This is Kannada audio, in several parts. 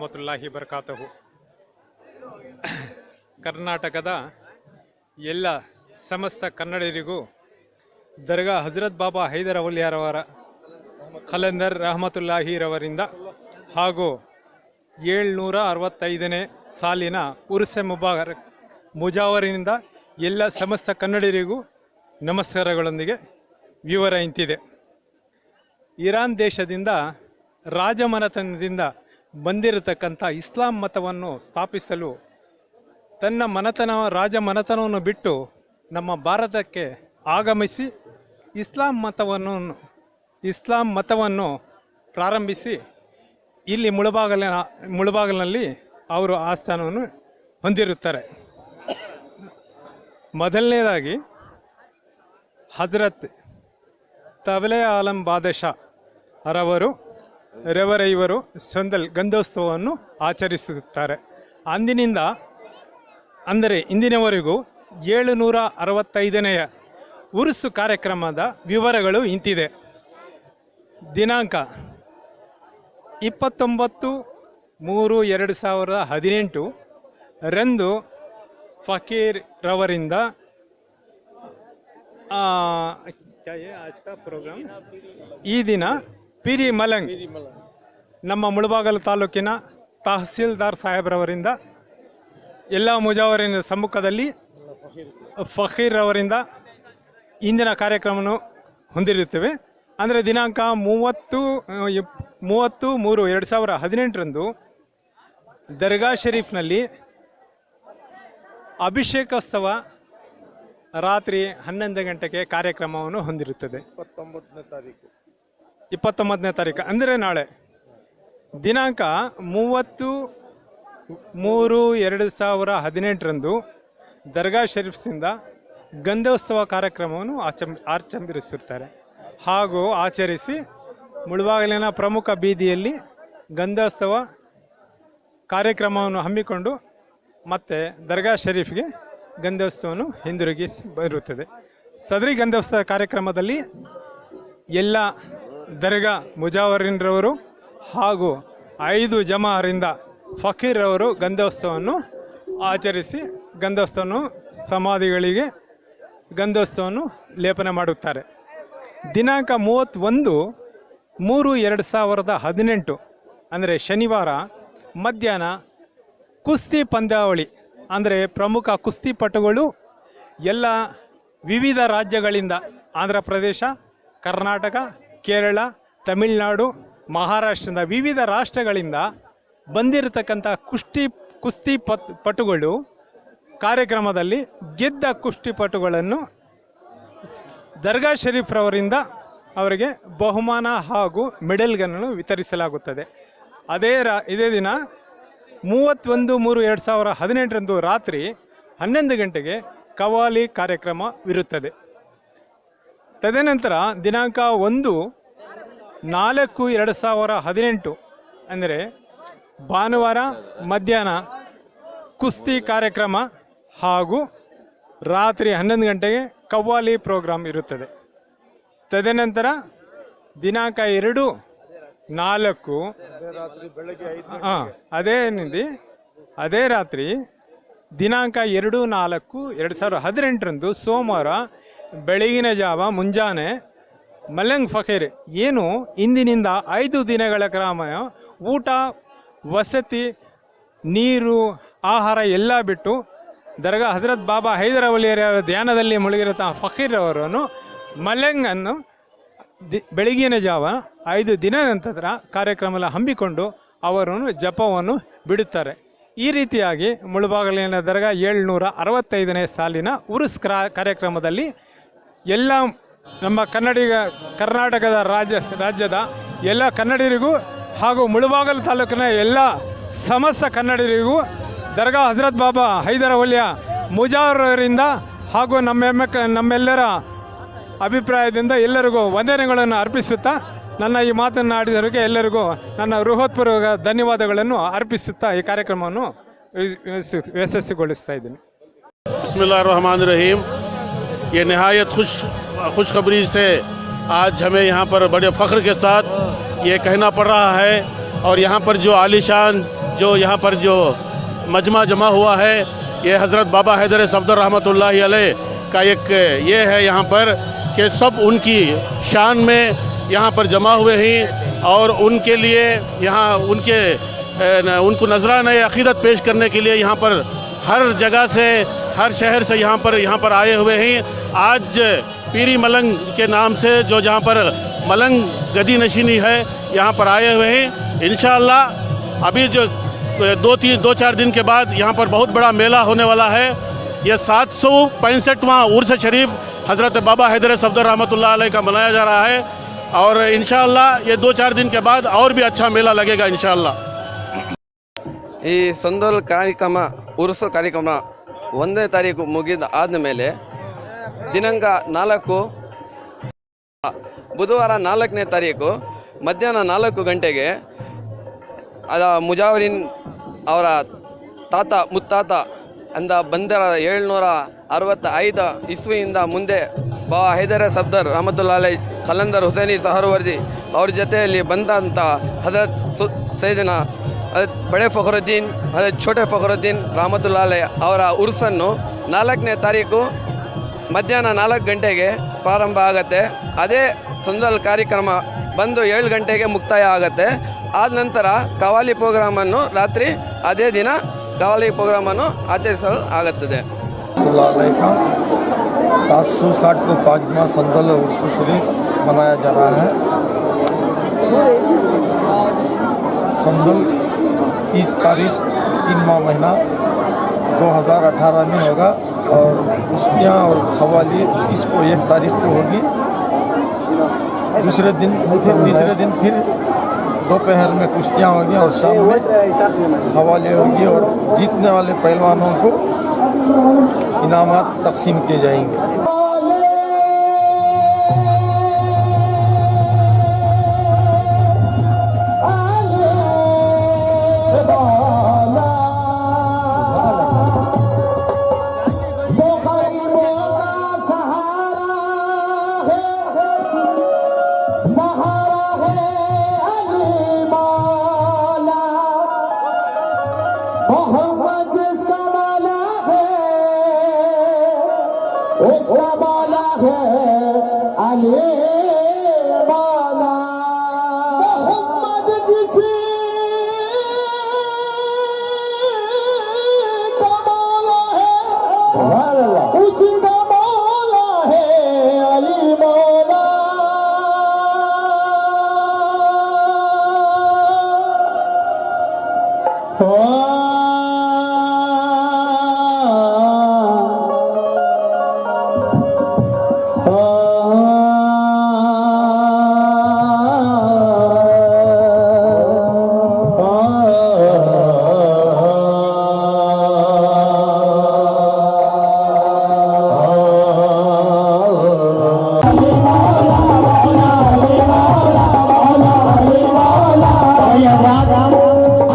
ವರಹಮತುಲ್ಲಾಹಿ ಬರ್ಕಾತಹು. ಕರ್ನಾಟಕದ ಎಲ್ಲ ಸಮಸ್ತ ಕನ್ನಡಿಗರಿಗೂ ದರ್ಗಾ ಹಜರತ್ ಬಾಬಾ ಹೈದರ್ ಅವಲಿಯಾರವರ ಖಲಂದರ್ ರಹಮತುಲ್ಲಾಹಿರವರಿಂದ ಹಾಗೂ 765ನೇ ಸಾಲಿನ ಉರ್ಸೆ ಮುಜಾವರಿನಿಂದ ಎಲ್ಲ ಸಮಸ್ತ ಕನ್ನಡಿಗರಿಗೂ ನಮಸ್ಕಾರಗಳೊಂದಿಗೆ ವಿವರ ಇಂತಿದೆ. ಇರಾನ್ ದೇಶದಿಂದ ರಾಜಮನೆತನದಿಂದ ಬಂದಿರತಕ್ಕಂಥ ಇಸ್ಲಾಂ ಮತವನ್ನು ಸ್ಥಾಪಿಸಲು ತನ್ನ ರಾಜಮನೆತನವನ್ನು ಬಿಟ್ಟು ನಮ್ಮ ಭಾರತಕ್ಕೆ ಆಗಮಿಸಿ ಇಸ್ಲಾಂ ಮತವನ್ನು ಪ್ರಾರಂಭಿಸಿ ಇಲ್ಲಿ ಮುಳುಬಾಗಿಲಿನಲ್ಲಿ ಅವರು ಆಸ್ಥಾನವನ್ನು ಹೊಂದಿರುತ್ತಾರೆ. ಮೊದಲನೇದಾಗಿ ಹಜರತ್ ತಬಲೆ ಆಲಂ ಬಾದಶಾ ಇವರು ಸಂದಲ್ ಗಂಧೋತ್ಸವವನ್ನು ಆಚರಿಸುತ್ತಾರೆ. ಅಂದಿನಿಂದ ಅಂದರೆ ಇಂದಿನವರೆಗೂ 765ನೇಯ ಉರುಸು ಕಾರ್ಯಕ್ರಮದ ವಿವರಗಳು ಇಂತಿದೆ. ದಿನಾಂಕ 29/3/2018 ರಂದು ಫಕೀರ್ ರವರಿಂದ ಈ ದಿನ ಪಿರಿ ಮಲಂಗ್ ನಮ್ಮ ಮುಳಬಾಗಲು ತಾಲೂಕಿನ ತಹಸೀಲ್ದಾರ್ ಸಾಹೇಬ್ರವರಿಂದ ಎಲ್ಲ ಮುಜಾವರಿನ ಸಮ್ಮುಖದಲ್ಲಿ ಫಕೀರ್ ಅವರಿಂದ ಇಂದಿನ ಕಾರ್ಯಕ್ರಮವನ್ನು ಹೊಂದಿರುತ್ತೇವೆ. ಅಂದರೆ ದಿನಾಂಕ 30/3/2018 ರಂದು ದರ್ಗಾ ಶರೀಫ್ನಲ್ಲಿ ಅಭಿಷೇಕೋತ್ಸವ ರಾತ್ರಿ 11 ಗಂಟೆಗೆ ಕಾರ್ಯಕ್ರಮವನ್ನು ಹೊಂದಿರುತ್ತದೆ. 29ನೇ ತಾರೀಕು ಅಂದರೆ ನಾಳೆ ದಿನಾಂಕ 30/3/2018 ರಂದು ದರ್ಗಾ ಶರೀಫ್ಸಿಂದ ಗಂಧೋತ್ಸವ ಕಾರ್ಯಕ್ರಮವನ್ನು ಆಚರಿಸುತ್ತಾರೆ. ಹಾಗೂ ಆಚರಿಸಿ ಮುಳಬಾಗಿಲಿನ ಪ್ರಮುಖ ಬೀದಿಯಲ್ಲಿ ಗಂಧೋತ್ಸವ ಕಾರ್ಯಕ್ರಮವನ್ನು ಹಮ್ಮಿಕೊಂಡು ಮತ್ತೆ ದರ್ಗಾ ಶರೀಫ್ಗೆ ಗಂಧೋತ್ಸವವನ್ನು ಹಿಂದಿರುಗಿಸಿ ಬರುತ್ತದೆ. ಸದರಿ ಗಂಧೋತ್ಸವ ಕಾರ್ಯಕ್ರಮದಲ್ಲಿ ಎಲ್ಲ ದರ್ಗಾ ಮುಜಾವರಿನ್ರವರು ಹಾಗೂ 5 ಜಮಾರಿಂದ ಫಕೀರ್ ಅವರು ಗಂಧೋತ್ಸವವನ್ನು ಆಚರಿಸಿ ಗಂಧೋತ್ಸವವನ್ನು ಸಮಾಧಿಗಳಿಗೆ ಗಂಧೋತ್ಸವವನ್ನು ಲೇಪನ ಮಾಡುತ್ತಾರೆ. ದಿನಾಂಕ 31/3/2018 ಅಂದರೆ ಶನಿವಾರ ಮಧ್ಯಾಹ್ನ ಕುಸ್ತಿ ಪಂದ್ಯಾವಳಿ ಅಂದರೆ ಪ್ರಮುಖ ಕುಸ್ತಿಪಟುಗಳು ಎಲ್ಲ ವಿವಿಧ ರಾಜ್ಯಗಳಿಂದ ಆಂಧ್ರ ಪ್ರದೇಶ, ಕರ್ನಾಟಕ, ಕೇರಳ, ತಮಿಳುನಾಡು, ಮಹಾರಾಷ್ಟ್ರದ ವಿವಿಧ ರಾಷ್ಟ್ರಗಳಿಂದ ಬಂದಿರತಕ್ಕಂಥ ಕುಸ್ತಿಪಟುಗಳು ಕಾರ್ಯಕ್ರಮದಲ್ಲಿ ಗೆದ್ದ ಕುಸ್ತಿಪಟುಗಳನ್ನು ದರ್ಗಾ ಶರೀಫ್ರವರಿಂದ ಅವರಿಗೆ ಬಹುಮಾನ ಹಾಗೂ ಮೆಡಲ್ಗಳನ್ನು ವಿತರಿಸಲಾಗುತ್ತದೆ. ಇದೇ ದಿನ 31/3/2018 ರಂದು ರಾತ್ರಿ 11 ಗಂಟೆಗೆ ಕವಾಲಿ ಕಾರ್ಯಕ್ರಮವಿರುತ್ತದೆ. ತದನಂತರ ದಿನಾಂಕ 1/4/2018 ಅಂದರೆ ಭಾನುವಾರ ಮಧ್ಯಾಹ್ನ ಕುಸ್ತಿ ಕಾರ್ಯಕ್ರಮ ಹಾಗೂ ರಾತ್ರಿ 11 ಗಂಟೆಗೆ ಕವ್ವಾಲಿ ಪ್ರೋಗ್ರಾಮ್ ಇರುತ್ತದೆ. ತದನಂತರ ದಿನಾಂಕ 2/4 ಅದೇ ರಾತ್ರಿ ದಿನಾಂಕ 2/4/2018 ರಂದು ಸೋಮವಾರ ಬೆಳಗಿನ ಜಾವ ಮುಂಜಾನೆ ಮಲಂಗ್ ಫಕೀರ್ ಏನು ಇಂದಿನಿಂದ 5 ದಿನಗಳ ಕ್ರಮ ಊಟ, ವಸತಿ, ನೀರು, ಆಹಾರ ಎಲ್ಲ ಬಿಟ್ಟು ದರ್ಗಾ ಹಜರತ್ ಬಾಬಾ ಹೈದರ್ ಅವಲಿಯರ ಧ್ಯಾನದಲ್ಲಿ ಮುಳುಗಿರುತ್ತ ಫಕೀರ್ ಅವರನ್ನು ಮಲಂಗನ್ನು ಬೆಳಗಿನ ಜಾವ 5 ದಿನ ನಂತರ ಕಾರ್ಯಕ್ರಮ ಹಮ್ಮಿಕೊಂಡು ಅವರನ್ನು ಜಪವನ್ನು ಬಿಡುತ್ತಾರೆ. ಈ ರೀತಿಯಾಗಿ ಮುಳಬಾಗಿಲಿನ ದರ್ಗಾ 765ನೇ ಸಾಲಿನ ಉರುಸ್ ಕಾರ್ಯಕ್ರಮದಲ್ಲಿ ಎಲ್ಲ ನಮ್ಮ ಕರ್ನಾಟಕದ ರಾಜ್ಯದ ಎಲ್ಲ ಕನ್ನಡಿಗರಿಗೂ ಹಾಗೂ ಮುಳಬಾಗಿಲು ತಾಲೂಕಿನ ಎಲ್ಲ ಸಮಸ್ತ ಕನ್ನಡಿಗರಿಗೂ ದರ್ಗಾ ಹಜರತ್ ಬಾಬಾ ಹೈದರ್ ಅವಲಿಯ ಮುಜಾವರರಿಂದ ಹಾಗೂ ನಮ್ಮೆಲ್ಲರ ಅಭಿಪ್ರಾಯದಿಂದ ಎಲ್ಲರಿಗೂ ವಂದನೆಗಳನ್ನು ಅರ್ಪಿಸುತ್ತಾ ನನ್ನ ಈ ಮಾತನ್ನು ಆಡಿದವರಿಗೆ ಎಲ್ಲರಿಗೂ ನನ್ನ ಹೃದಯಪೂರ್ವಕ ಧನ್ಯವಾದಗಳನ್ನು ಅರ್ಪಿಸುತ್ತಾ ಈ ಕಾರ್ಯಕ್ರಮವನ್ನು ಯಶಸ್ವಿಗೊಳಿಸ್ತಾ ಇದ್ದೀನಿ. बिस्मिल्लाहिर रहमानिर रहीम। ये नहायत खुशखबरी से आज हमें यहाँ पर बड़े फ़ख्र के साथ ये कहना पड़ रहा है और यहाँ पर जो आलीशान जो यहाँ पर जो मजमा जमा हुआ है, ये हज़रत बाबा हैदर सफदर रहमतुल्लाहि अलैह का एक ये है यहाँ पर कि सब उनकी शान में यहाँ पर जमा हुए हैं और उनके लिए यहाँ उनको नजराने अक़ीदत पेश करने के लिए यहाँ पर हर जगह से, हर शहर से यहाँ पर आए हुए हैं। आज पीरी मलंग के नाम से जो जहाँ पर मलंग गदी नशीनी है, यहाँ पर आए हुए हैं। इंशाअल्लाह अभी जो 2-4 दिन के बाद यहाँ पर बहुत बड़ा मेला होने वाला है। यह 765वां उर्स शरीफ हज़रत बाबा हैदर सफदर रहमतुल्लाह अलैह का मनाया जा रहा है और इंशाअल्लाह ये 2-4 दिन के बाद और भी अच्छा मेला लगेगा इंशाअल्लाह। ಈ ಸಂದೋಲ್ ಕಾರ್ಯಕ್ರಮ ಉರುಸು ಕಾರ್ಯಕ್ರಮ 1ನೇ ತಾರೀಕು ಮುಗಿದ ಆದಮೇಲೆ ದಿನಾಂಕ 4 ಬುಧವಾರ 4ನೇ ತಾರೀಕು ಮಧ್ಯಾಹ್ನ 4 ಗಂಟೆಗೆ ಮುಜಾವರಿನ್ ಅವರ ಮುತ್ತಾತ ಅಂದ ಬಂದರ 765 ಇಸ್ವಿಯಿಂದ ಮುಂದೆ ಬಾಬಾ ಹೈದರ್ ಸಫ್ದರ್ ರಹಮತುಲ್ಲಾಹಿ ಅಲೈಹಿ ಕಲಂದರ್ ಹುಸೈನಿ ಸಹರ್ವರ್ದಿ ಅವ್ರ ಜೊತೆಯಲ್ಲಿ ಬಂದಂಥ ಹಜರತ್ ಸೈಯದನಾ ಬಡೆ ಫಖರುದ್ದೀನ್ ಹಜರತ್ ಛೋಟೆ ಫಖರುದ್ದೀನ್ ರಹಮತುಲ್ಲಾಹಿ ಅಲೈಹಿ ಅವರ ಉರ್ಸನ್ನು 4ನೇ ತಾರೀಕು ಮಧ್ಯಾಹ್ನ 4 ಗಂಟೆಗೆ ಪ್ರಾರಂಭ ಆಗುತ್ತೆ. ಅದೇ ಸಂದಲ್ ಕಾರ್ಯಕ್ರಮ ಬಂದು 7 ಗಂಟೆಗೆ ಮುಕ್ತಾಯ ಆಗುತ್ತೆ. ಆದ ನಂತರ ಕವಾಲಿ ಪ್ರೋಗ್ರಾಮನ್ನು ರಾತ್ರಿ ಅದೇ ದಿನ कवाली प्रोग्राम आचरिसल आगुತ್ತದೆ। 765वां संदल उर्स शरीफ मनाया जा रहा है। संदल 30 तारीख 3वां महीना 2018 में होगा और कुश्तियाँ और खवाली 30 को 1 तारीख को होगी। तीसरे दिन फिर दोपहर में कुश्तियाँ होगी और शाम में खवाले होगी और जीतने वाले पहलवानों को इनामात तकसीम किए जाएंगे। उसका मौला है अली मौला मोहम्मद जिसी का मौला है उसका मौला है अली मौला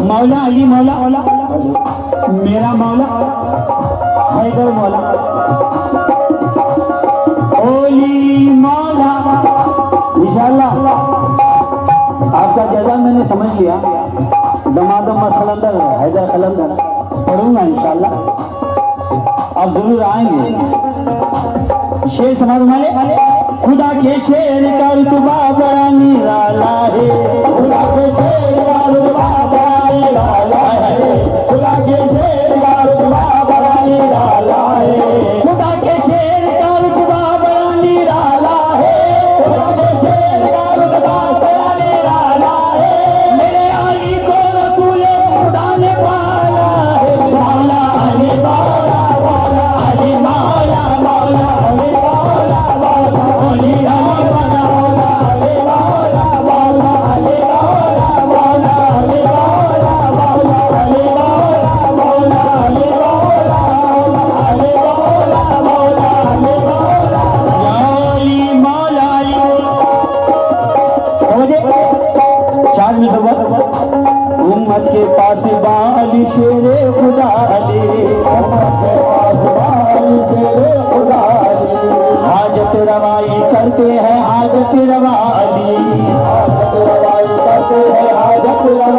मौला अली मौला मेरा मौला हैदर मौला ओली मौला इंशाअल्लाह आपका जज़ा मैंने समझ लिया। दमादम कलंदर हैदर कलंदर पढ़ूंगा इंशाअल्लाह, आप जरूर आएंगे। शेर समाज वाले खुदा के शेर का रुतबा बड़ा निराला है, खुदा के शेर का रुतबा बड़ा निराला है, खुदा के शेर का रुतबा बड़ा निराला है, खुदा के शेर का रुतबा बड़ा निराला है, खुदा के शेर का रुतबा बड़ा निराला है। मेरे अली को रसूल खुदा ने पाला है, मौला अली मौला मौला अली मौला मौला अली मौला मौला अली मौला मौला अली मौला मौला अली मौला मौला अली मौला मौला अली मौला मौला अली मौला अली मौला मौला अली मौला अली मौला अली 4 मिनट उम्मत के पास बाली शेरे खुदा अली, उम्मत के पास बाली शेरे खुदा अली, हाजत रवाई करते हैं हाजत रवा अली, हाजत रवाई करते हैं हाजत रवा